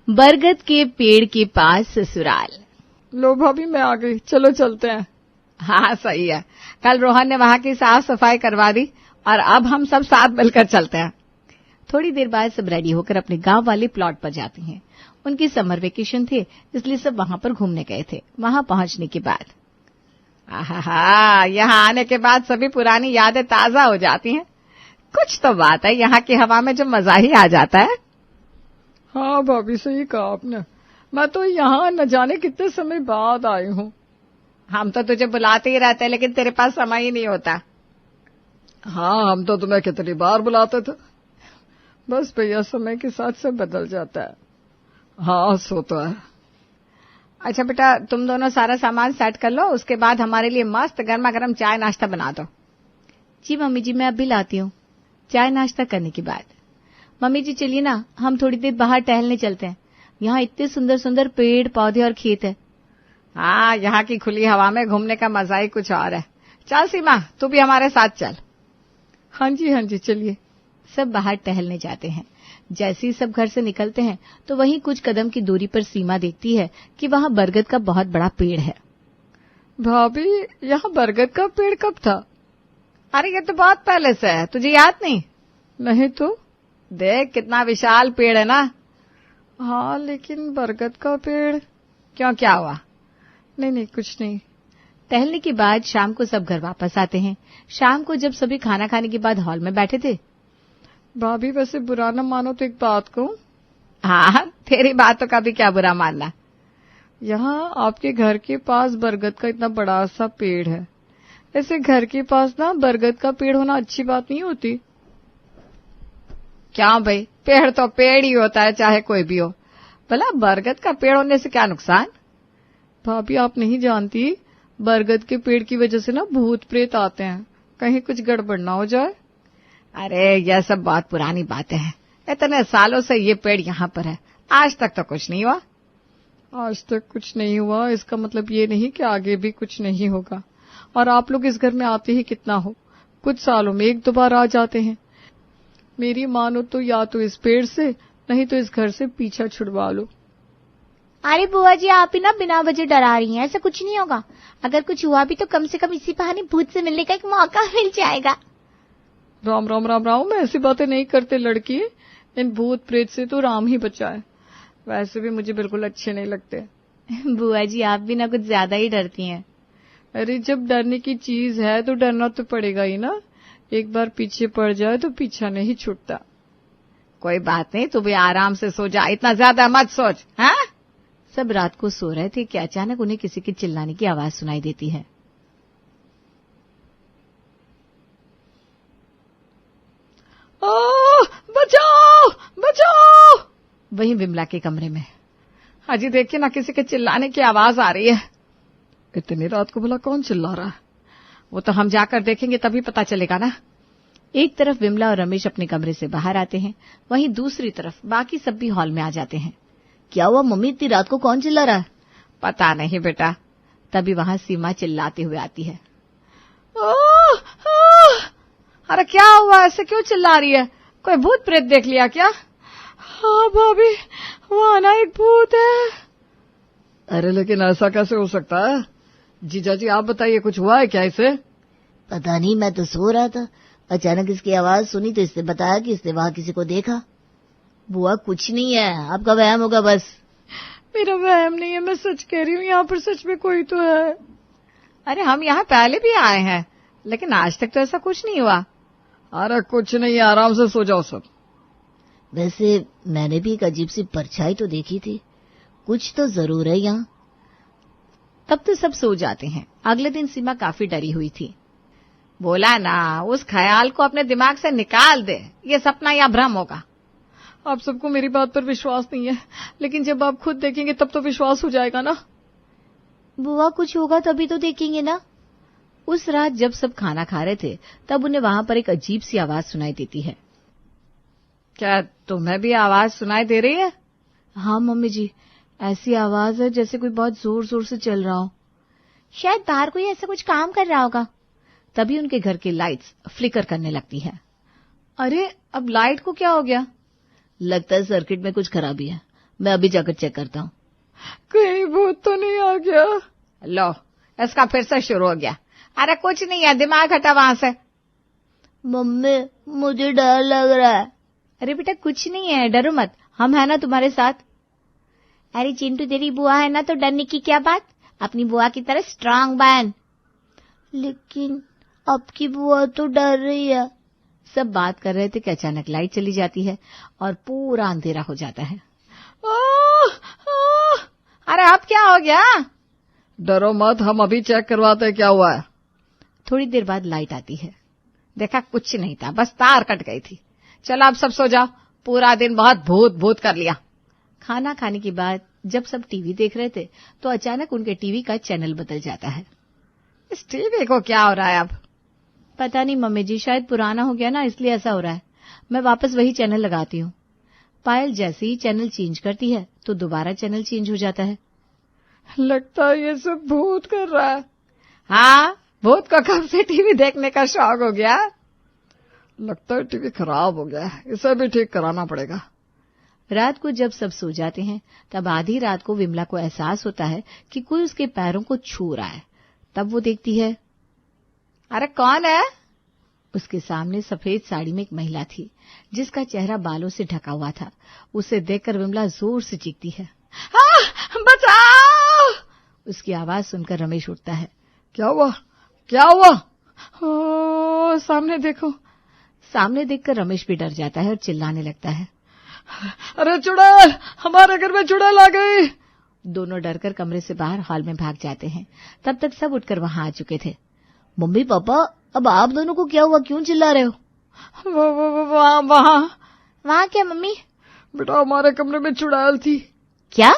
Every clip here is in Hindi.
बरगद के पेड़ के पास ससुराल। लो भाभी मैं आ गई, चलो चलते हैं। हाँ सही है, कल रोहन ने वहां की साफ सफाई करवा दी और अब हम सब साथ मिलकर चलते हैं। थोड़ी देर बाद सब रेडी होकर अपने गांव वाले प्लॉट पर जाती हैं। उनकी समर वेकेशन थे, इसलिए सब वहां पर घूमने गए थे। वहां पहुंचने के बाद यहाँ आने के बाद सभी पुरानी यादें ताजा हो जाती हैं। कुछ तो बात है, यहाँ की हवा में जो मजा ही आ जाता है। हाँ भाभी सही कहा आपने, मैं तो यहाँ न जाने कितने समय बाद आई हूँ। हम तो तुझे बुलाते ही रहते हैं, लेकिन तेरे पास समय ही नहीं होता। हाँ हम तो तुम्हें कितनी बार बुलाते थे, बस भैया समय के साथ सब बदल जाता है। हाँ सो तो है। अच्छा बेटा, तुम दोनों सारा सामान सेट कर लो, उसके बाद हमारे लिए मस्त गर्मा गर्म चाय नाश्ता बना दो। जी मम्मी जी, मैं अभी लाती हूँ। चाय नाश्ता करने के बाद मम्मी जी चलिए ना, हम थोड़ी देर बाहर टहलने चलते हैं। यहाँ इतने सुंदर सुंदर पेड़ पौधे और खेत है। हाँ, यहाँ की खुली हवा में घूमने का मजा ही कुछ और है। चल सीमा, तू भी हमारे साथ चल। हाँ जी चलिए। सब बाहर टहलने जाते हैं। जैसे ही सब घर से निकलते हैं तो वहीं कुछ कदम की दूरी पर सीमा देखती है कि वहाँ बरगद का बहुत बड़ा पेड़ है। भाभी यहाँ बरगद का पेड़ कब था? अरे ये तो बहुत पहले से है, तुझे याद नहीं? नहीं तो। देख कितना विशाल पेड़ है ना। हाँ लेकिन बरगद का पेड़। क्यों, क्या हुआ? नहीं कुछ नहीं। टहलने के बाद शाम को सब घर वापस आते हैं। शाम को जब सभी खाना खाने के बाद हॉल में बैठे थे। भाभी वैसे बुरा न मानो तो एक बात कहूं? हाँ, तेरी बातों का भी क्या बुरा मानना। यहाँ आपके घर के पास बरगद का इतना बड़ा सा पेड़ है, ऐसे घर के पास ना बरगद का पेड़ होना अच्छी बात नहीं होती। क्या भाई, पेड़ तो पेड़ ही होता है, चाहे कोई भी हो। भला बरगद का पेड़ होने से क्या नुकसान? भाभी आप नहीं जानती, बरगद के पेड़ की वजह से ना भूत प्रेत आते हैं, कहीं कुछ गड़बड़ ना हो जाए। अरे यह सब बहुत पुरानी बातें हैं, इतने सालों से ये पेड़ यहाँ पर है, आज तक तो कुछ नहीं हुआ। आज तक कुछ नहीं हुआ इसका मतलब ये नहीं कि आगे भी कुछ नहीं होगा। और आप लोग इस घर में आते ही कितना हो, कुछ सालों में एक दो बार आ जाते हैं। मेरी मानो तो या तो इस पेड़ से नहीं तो इस घर से पीछा छुड़वा लो। अरे बुआ जी, आप ही ना बिना वजह डरा रही हैं, ऐसा कुछ नहीं होगा। अगर कुछ हुआ भी तो कम से कम इसी बहाने भूत से मिलने का एक मौका मिल जाएगा। राम राम राम राम, मैं ऐसी बातें नहीं करते लड़की, इन भूत प्रेत से तो राम ही बचाए। वैसे भी मुझे बिल्कुल अच्छे नहीं लगते। बुआ जी आप भी ना कुछ ज्यादा ही डरती हैं। अरे जब डरने की चीज है तो डरना तो पड़ेगा ही ना, एक बार पीछे पड़ जाए तो पीछा नहीं छूटता। कोई बात नहीं, तू भी आराम से सो जा, इतना ज्यादा मत सोच। हाँ, सब रात को सो रहे थे कि अचानक उन्हें किसी के चिल्लाने की आवाज सुनाई देती है। बचाओ बचाओ। वहीं विमला के कमरे में। हाजी देखिए ना, किसी के चिल्लाने की आवाज आ रही है। इतनी रात को भला कौन चिल्ला रहा है? वो तो हम जाकर देखेंगे तभी पता चलेगा ना। एक तरफ विमला और रमेश अपने कमरे से बाहर आते हैं, वहीं दूसरी तरफ बाकी सब भी हॉल में आ जाते हैं। क्या हुआ मम्मी, इतनी रात को कौन चिल्ला रहा है? पता नहीं बेटा। तभी वहां सीमा चिल्लाते हुए आती है। अरे क्या हुआ, ऐसे क्यों चिल्ला रही है? कोई भूत प्रेत देख लिया क्या? हाँ भाभी, वहां ना एक भूत है। अरे लेकिन ऐसा कैसे हो सकता है? जीजा जी आप बताइए, कुछ हुआ है क्या इसे? पता नहीं, मैं तो सो रहा था, अचानक इसकी आवाज सुनी तो इसने बताया कि इसने वहां किसी को देखा। बुआ कुछ नहीं है, आपका वहम होगा बस। मेरा वहम नहीं है, मैं सच कह रही हूँ, यहाँ पर सच में कोई तो है। अरे हम यहाँ पहले भी आए हैं, लेकिन आज तक तो ऐसा कुछ नहीं हुआ। अरे कुछ नहीं, आराम से सो जाओ सब। वैसे मैंने भी एक अजीब सी परछाई तो देखी थी, कुछ तो जरूर है यहाँ। तब तो सब सो जाते हैं। अगले दिन सीमा काफी डरी हुई थी। बोला ना, उस ख्याल को अपने दिमाग से निकाल दे, ये सपना या भ्रम होगा। आप सबको मेरी बात पर विश्वास नहीं है, लेकिन जब आप खुद देखेंगे तब तो विश्वास हो जाएगा ना। बुआ कुछ होगा तभी तो देखेंगे ना। उस रात जब सब खाना खा रहे थे तब उन्हें वहां पर एक अजीब सी आवाज सुनाई देती है। क्या तुम्हें भी आवाज सुनाई दे रही है? हाँ मम्मी जी, ऐसी आवाज है जैसे कोई बहुत जोर जोर से चल रहा हो। शायद बाहर कोई ऐसा कुछ काम कर रहा होगा। तभी उनके घर की लाइट्स फ्लिकर करने लगती है। अरे अब लाइट को क्या हो गया? लगता है सर्किट में कुछ खराबी है, मैं अभी जाकर चेक करता हूँ। कहीं भूत तो नहीं आ गया? लो, इसका फिर से शुरू हो गया। अरे कुछ नहीं है, दिमाग हटा वहां से। मम्मी मुझे डर लग रहा है। अरे बेटा कुछ नहीं है, डरो मत, हम है ना तुम्हारे साथ। अरे चिंटू तेरी बुआ है ना, तो डरने की क्या बात, अपनी बुआ की तरह स्ट्रांग बन। लेकिन आपकी बुआ तो डर रही है। सब बात कर रहे थे कि अचानक लाइट चली जाती है और पूरा अंधेरा हो जाता है। अरे अब क्या हो गया? डरो मत, हम अभी चेक करवाते हैं क्या हुआ है। थोड़ी देर बाद लाइट आती है। देखा कुछ नहीं था, बस तार कट गई थी। चलो अब सब सो जाओ, पूरा दिन बहुत भूत भूत कर लिया। खाना खाने के बाद जब सब टीवी देख रहे थे तो अचानक उनके टीवी का चैनल बदल जाता है। इस टीवी को क्या हो रहा है अब? पता नहीं मम्मी जी, शायद पुराना हो गया ना, इसलिए ऐसा हो रहा है। मैं वापस वही चैनल लगाती हूँ। पायल जैसे ही चैनल चेंज करती है तो दोबारा चैनल चेंज हो जाता है। लगता है ये सब भूत कर रहा है। हाँ, भूत को कब से टीवी देखने का शौक हो गया? लगता है टीवी खराब हो गया है, इसे भी ठीक कराना पड़ेगा। रात को जब सब सो जाते हैं तब आधी रात को विमला को एहसास होता है कि कोई उसके पैरों को छू रहा है। तब वो देखती है, अरे कौन है? उसके सामने सफेद साड़ी में एक महिला थी जिसका चेहरा बालों से ढका हुआ था। उसे देखकर विमला जोर से चीखती है, बचाओ! उसकी आवाज सुनकर रमेश उठता है। क्या हुआ, क्या हुआ? सामने देखो। सामने देखकर रमेश भी डर जाता है और चिल्लाने लगता है, अरे चुड़ैल, हमारे घर में चुड़ैल आ गई। दोनों डरकर कमरे से बाहर हॉल में भाग जाते हैं। तब तक सब उठकर वहां आ चुके थे। मम्मी पापा, अब आप दोनों को क्या हुआ, क्यों चिल्ला रहे हो? वहाँ क्या मम्मी? बेटा हमारे कमरे में चुड़ैल थी। क्या?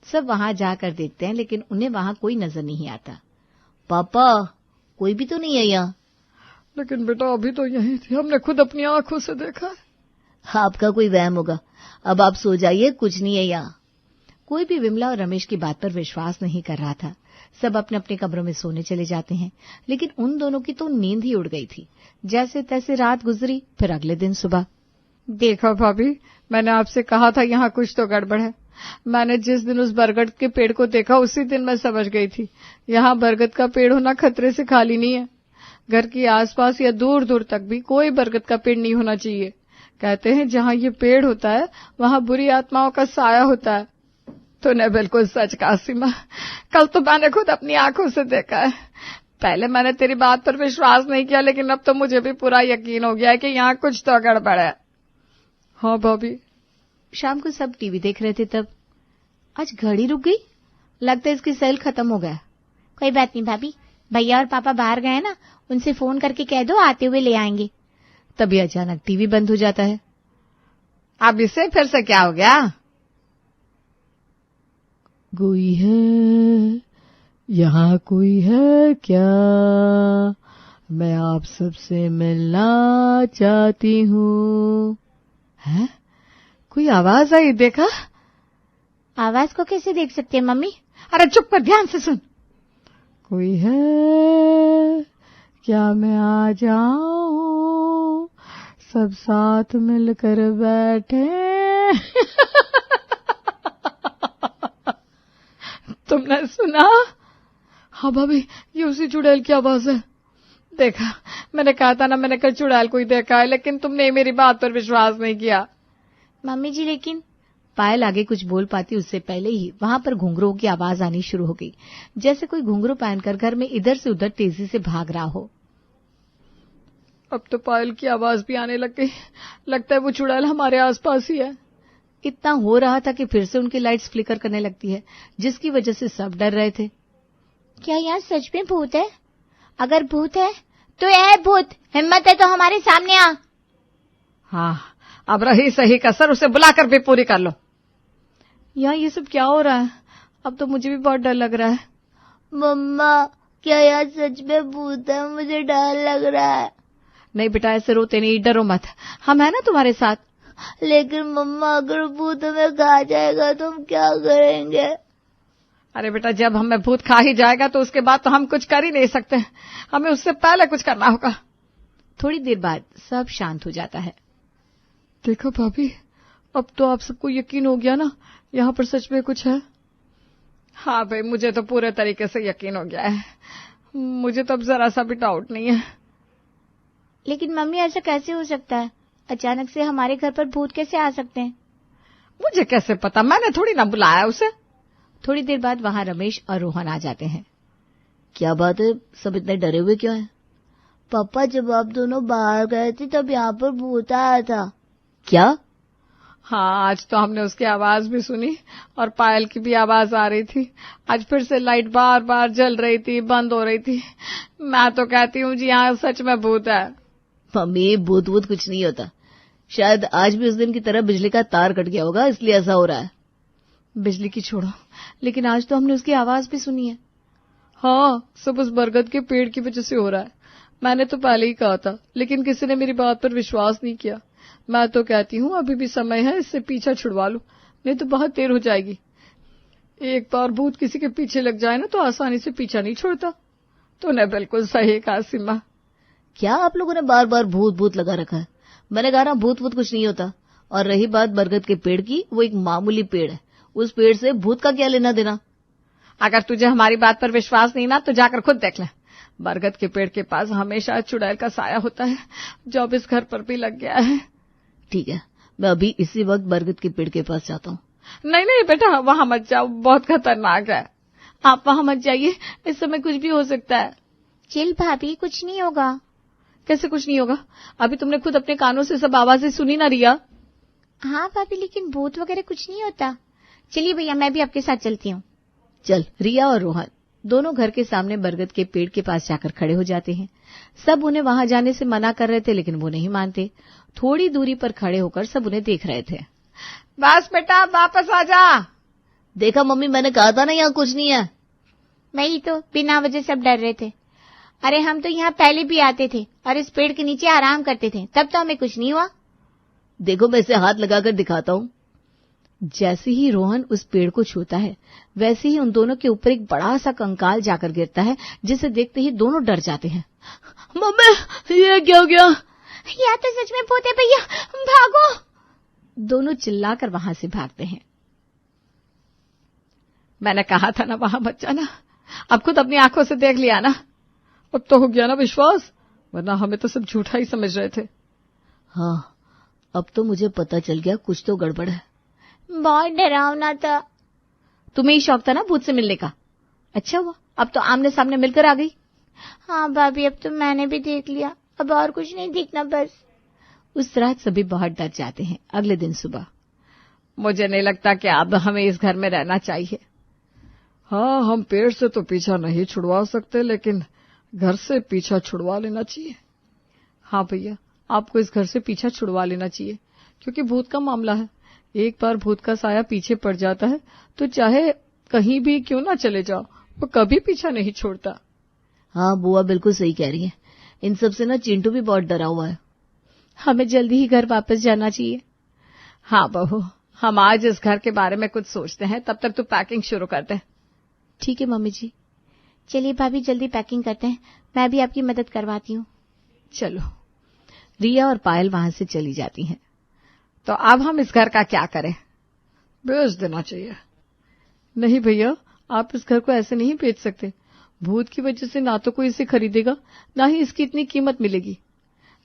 सब वहां जाकर देखते हैं लेकिन उन्हें वहां कोई नजर नहीं आता। पापा कोई भी तो नहीं है यहाँ। लेकिन बेटा अभी तो यही थी, हमने खुद अपनी आंखों से देखा है। आपका कोई वहम होगा, अब आप सो जाइए, कुछ नहीं है यहाँ। कोई भी विमला और रमेश की बात पर विश्वास नहीं कर रहा था। सब अपने अपने कमरों में सोने चले जाते हैं, लेकिन उन दोनों की तो नींद ही उड़ गई थी। जैसे तैसे रात गुजरी, फिर अगले दिन सुबह। देखो भाभी, मैंने आपसे कहा था यहाँ कुछ तो गड़बड़ है। मैंने जिस दिन उस बरगद के पेड़ को देखा उसी दिन मैं समझ गई थी, यहाँ बरगद का पेड़ होना खतरे से खाली नहीं है। घर के आसपास या दूर दूर तक भी कोई बरगद का पेड़ नहीं होना चाहिए। कहते हैं जहाँ ये पेड़ होता है वहाँ बुरी आत्माओं का साया होता है। तूने बिल्कुल सच कहा सीमा, कल तो मैंने खुद अपनी आंखों से देखा है। पहले मैंने तेरी बात पर विश्वास नहीं किया, लेकिन अब तो मुझे भी पूरा यकीन हो गया है कि यहाँ कुछ तो गड़बड़ है। हाँ भाभी। शाम को सब टीवी देख रहे थे तब आज घड़ी रुक गई। लगता है इसकी सेल खत्म हो गया। कोई बात नहीं भाभी, भैया और पापा बाहर गए ना, उनसे फोन करके कह दो आते हुए ले आएंगे। तभी अचानक टीवी बंद हो जाता है। अब इसे फिर से क्या हो गया? कोई है यहाँ, कोई है क्या? मैं आप सबसे मिलना चाहती हूँ। है? कोई आवाज आई, देखा? आवाज को कैसे देख सकते हैं मम्मी? अरे चुप कर, ध्यान से सुन। कोई है क्या, मैं आ जाऊं, सब साथ मिलकर बैठे। तुमने सुना? हाँ भाभी, ये उसी चुड़ैल की आवाज है। देखा, मैंने कहा था ना, मैंने कल चुड़ैल को ही देखा है, लेकिन तुमने मेरी बात पर विश्वास नहीं किया। मम्मी जी लेकिन पायल आगे कुछ बोल पाती उससे पहले ही वहां पर घुंघरूओं की आवाज आनी शुरू हो गई, जैसे कोई घुंघरू पहनकर घर में इधर से उधर तेजी से भाग रहा हो। अब तो पायल की आवाज भी आने लग गई। लगता है वो चुड़ैल हमारे आसपास ही है। इतना हो रहा था कि फिर से उनकी लाइट्स फ्लिकर करने लगती है, जिसकी वजह से सब डर रहे थे। क्या यहाँ सच में भूत है? अगर भूत है तो है भूत, हिम्मत है तो हमारे सामने आ। हाँ, अब रही सही कसर, उसे बुलाकर भी पूरी कर लो। यहाँ ये सब क्या हो रहा है? अब तो मुझे भी बहुत डर लग रहा है। मम्मा क्या यहाँ सच में भूत है? मुझे डर लग रहा है। नहीं बेटा, ऐसे रोते नहीं, डरो मत, हम है ना तुम्हारे साथ। लेकिन मम्मा अगर भूत हमें खा जाएगा तो हम क्या करेंगे? अरे बेटा, जब हमें भूत खा ही जाएगा तो उसके बाद तो हम कुछ कर ही नहीं सकते, हमें उससे पहले कुछ करना होगा। थोड़ी देर बाद सब शांत हो जाता है। देखो भाभी, अब तो आप सबको यकीन हो गया ना, यहाँ पर सच में कुछ है? हाँ भाई, मुझे तो पूरे तरीके से यकीन हो गया है। मुझे तो अब जरा सा भी डाउट नहीं है। लेकिन मम्मी ऐसा कैसे हो सकता है? अचानक से हमारे घर पर भूत कैसे आ सकते हैं? मुझे कैसे पता, मैंने थोड़ी ना बुलाया उसे। थोड़ी देर बाद वहां रमेश और रोहन आ जाते हैं। क्या बात है, सब इतने डरे हुए क्यों हैं? पापा, जब आप दोनों बाहर गए थे तब यहाँ पर भूत आया था। क्या? हाँ, आज तो हमने उसकी आवाज भी सुनी और पायल की भी आवाज आ रही थी। आज फिर से लाइट बार बार जल रही थी, बंद हो रही थी। मैं तो कहती हूँ जी, यहाँ सच में भूत है। मम्मी, भूत वूत कुछ नहीं होता। शायद आज भी उस दिन की तरह बिजली का तार कट गया होगा, इसलिए ऐसा हो रहा है। बिजली की छोड़ो, लेकिन आज तो हमने उसकी आवाज भी सुनी है। हाँ, सब उस बरगद के पेड़ की वजह से हो रहा है। मैंने तो पहले ही कहा था, लेकिन किसी ने मेरी बात पर विश्वास नहीं किया। मैं तो कहती हूँ अभी भी समय है, इससे पीछा छुड़वा लो, नहीं तो बहुत देर हो जाएगी। एक बार भूत किसी के पीछे लग जाए ना तो आसानी से पीछा नहीं छोड़ता। तूने बिल्कुल सही कहा सीमा। क्या आप लोगों ने बार बार भूत भूत लगा रखा है? मैंने कहा ना, भूत वूत कुछ नहीं होता। और रही बात बरगद के पेड़ की, वो एक मामूली पेड़ है, उस पेड़ से भूत का क्या लेना देना? अगर तुझे हमारी बात पर विश्वास नहीं ना तो जाकर खुद देख ले। बरगद के पेड़ के पास हमेशा चुड़ैल का साया होता है, जो अब इस घर पर भी लग गया है। ठीक है, मैं अभी इसी वक्त बरगद के पेड़ के पास जाता हूँ। नहीं नहीं बेटा, वहां मत जाओ, बहुत खतरनाक है। आप वहां मत जाइए, इस समय कुछ भी हो सकता है। चिल भाभी, कुछ नहीं होगा। कैसे कुछ नहीं होगा? अभी तुमने खुद अपने कानों से सब आवाजें सुनी ना रिया। हाँ भाभी, लेकिन भूत वगैरह कुछ नहीं होता। चलिए भैया, मैं भी आपके साथ चलती हूँ। चल। रिया और रोहन दोनों घर के सामने बरगद के पेड़ के पास जाकर खड़े हो जाते हैं। सब उन्हें वहां जाने से मना कर रहे थे, लेकिन वो नहीं मानते। थोड़ी दूरी पर खड़े होकर सब उन्हें देख रहे थे। बस बेटा, वापस आ जा। देखा मम्मी, मैंने कहा था ना यहाँ कुछ नहीं है। वही तो, बिना वजह सब डर रहे थे। अरे हम तो यहाँ पहले भी आते थे और इस पेड़ के नीचे आराम करते थे, तब तो हमें कुछ नहीं हुआ। देखो, मैं इसे हाथ लगाकर दिखाता हूँ। जैसे ही रोहन उस पेड़ को छूता है, वैसे ही उन दोनों के ऊपर एक बड़ा सा कंकाल जाकर गिरता है, जिसे देखते ही दोनों डर जाते हैं। मम्मी, ये क्या हो गया? या तो सच में भूत है भैया, भागो। दोनों चिल्लाकर वहां से भागते हैं। मैंने कहा था ना वहां मत जाना। अब खुद अपनी आंखों से देख लिया ना। अब तो हो गया ना विश्वास, वरना हमें तो सब झूठा ही समझ रहे थे। हाँ, अब तो मुझे पता चल गया, कुछ तो गड़बड़ है। बहुत डरावना था। तुम्हें ही शौक था ना भूत से मिलने का। अच्छा हुआ, अब तो आमने सामने मिलकर आ गई। हाँ भाभी, अब तो मैंने भी देख लिया, अब और कुछ नहीं दिखना बस। उस रात सभी बहुत डर जाते हैं। अगले दिन सुबह, मुझे नहीं लगता कि अब हमें इस घर में रहना चाहिए। हाँ, हम पेड़ से तो पीछा नहीं छुड़वा सकते, लेकिन घर से पीछा छुड़वा लेना चाहिए। हाँ भैया, आपको इस घर से पीछा छुड़वा लेना चाहिए, क्योंकि भूत का मामला है। एक बार भूत का साया पीछे पड़ जाता है तो चाहे कहीं भी क्यों ना चले जाओ, वो कभी पीछा नहीं छोड़ता। हाँ, बुआ बिल्कुल सही कह रही है। इन सब से ना चिंटू भी बहुत डरा हुआ है। हमें जल्दी ही घर वापस जाना चाहिए। हाँ बहू, हम आज इस घर के बारे में कुछ सोचते हैं, तब तक तू पैकिंग शुरू कर दे। ठीक है मम्मी जी। चलिए भाभी, जल्दी पैकिंग करते हैं, मैं भी आपकी मदद करवाती हूँ। चलो। रिया और पायल वहां से चली जाती हैं। तो अब हम इस घर का क्या करें? बेच देना चाहिए। नहीं भैया, आप इस घर को ऐसे नहीं बेच सकते। भूत की वजह से ना तो कोई इसे खरीदेगा, ना ही इसकी इतनी कीमत मिलेगी।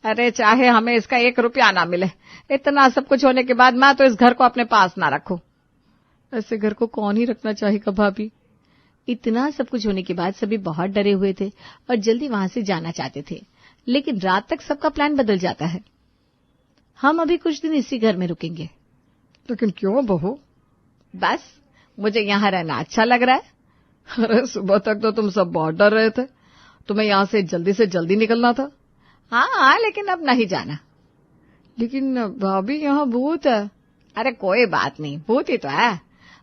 अरे चाहे हमें इसका 1 रुपया ना मिले, इतना सब कुछ होने के बाद मैं तो इस घर को अपने पास ना रखूं। ऐसे घर को कौन ही रखना चाहेगा भाभी। इतना सब कुछ होने के बाद सभी बहुत डरे हुए थे और जल्दी वहां से जाना चाहते थे, लेकिन रात तक सबका प्लान बदल जाता है। हम अभी कुछ दिन इसी घर में रुकेंगे। लेकिन क्यों बहू? बस मुझे यहाँ रहना अच्छा लग रहा है। अरे सुबह तक तो तुम सब बहुत डर रहे थे, तुम्हें यहाँ से जल्दी निकलना था। हाँ, लेकिन अब नहीं जाना। लेकिन भाभी, यहाँ भूत है। अरे कोई बात नहीं, भूत ही तो है,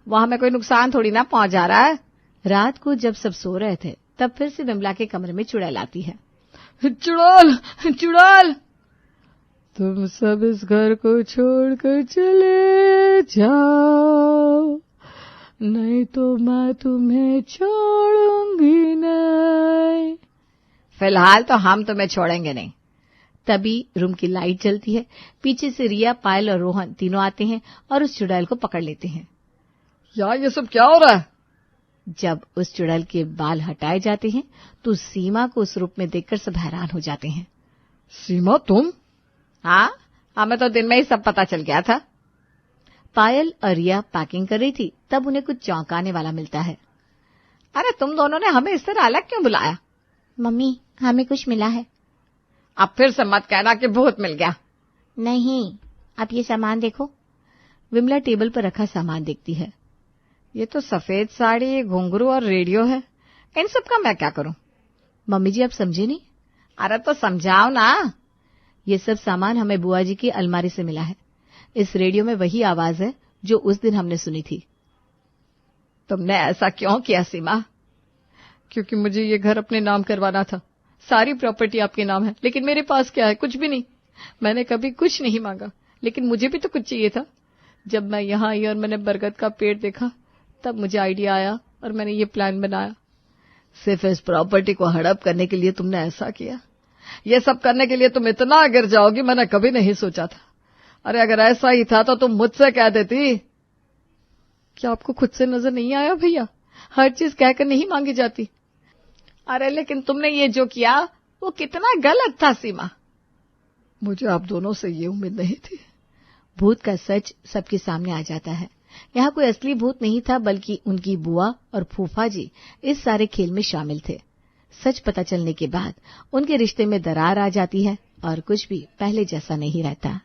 वहां हमें कोई नुकसान थोड़ी ना पहुंचा रहा है। रात को जब सब सो रहे थे, तब फिर से विमला के कमरे में चुड़ैल आती है। चुड़ैल, तुम सब इस घर को छोड़कर चले जाओ, नहीं तो मैं तुम्हें छोड़ूंगी नहीं। फिलहाल तो हम तुम्हें छोड़ेंगे नहीं, तभी रूम की लाइट जलती है। पीछे से रिया, पायल और रोहन तीनों आते हैं और उस चुड़ैल को पकड़ लेते हैं। यार ये सब क्या हो रहा है? जब उस चुड़ैल के बाल हटाए जाते हैं तो सीमा को उस रूप में देखकर सब हैरान हो जाते हैं। सीमा तुम? हाँ, हमें तो दिन में ही सब पता चल गया था। पायल और रिया पैकिंग कर रही थी, तब उन्हें कुछ चौंकाने वाला मिलता है। अरे तुम दोनों ने हमें इस तरह अलग क्यों बुलाया? मम्मी, हमें कुछ मिला है। अब फिर से मत कहना कि भूत मिल गया। नहीं, अब ये सामान देखो। विमला टेबल पर रखा सामान देखती है। ये तो सफेद साड़ी, घुंघरू और रेडियो है। इन सब का मैं क्या करूं? मम्मी जी, आप समझे नहीं? अरे तो समझाओ ना। ये सब सामान हमें बुआ जी की अलमारी से मिला है। इस रेडियो में वही आवाज है जो उस दिन हमने सुनी थी। तुमने ऐसा क्यों किया सीमा? क्योंकि मुझे ये घर अपने नाम करवाना था। सारी प्रॉपर्टी आपके नाम है, लेकिन मेरे पास क्या है? कुछ भी नहीं। मैंने कभी कुछ नहीं मांगा, लेकिन मुझे भी तो कुछ चाहिए था। जब मैं यहाँ आई और मैंने बरगद का पेड़ देखा, तब मुझे आइडिया आया और मैंने ये प्लान बनाया। सिर्फ इस प्रॉपर्टी को हड़प करने के लिए तुमने ऐसा किया? ये सब करने के लिए तुम इतना गिर जाओगी, मैंने कभी नहीं सोचा था। अरे अगर ऐसा ही था तो तुम मुझसे कह देती। क्या आपको खुद से नजर नहीं आया भैया? हर चीज कहकर नहीं मांगी जाती। अरे लेकिन तुमने ये जो किया वो कितना गलत था सीमा। मुझे आप दोनों से ये उम्मीद नहीं थी। भूत का सच सबके सामने आ जाता है। यहाँ कोई असली भूत नहीं था, बल्कि उनकी बुआ और फूफा जी इस सारे खेल में शामिल थे। सच पता चलने के बाद उनके रिश्ते में दरार आ जाती है और कुछ भी पहले जैसा नहीं रहता।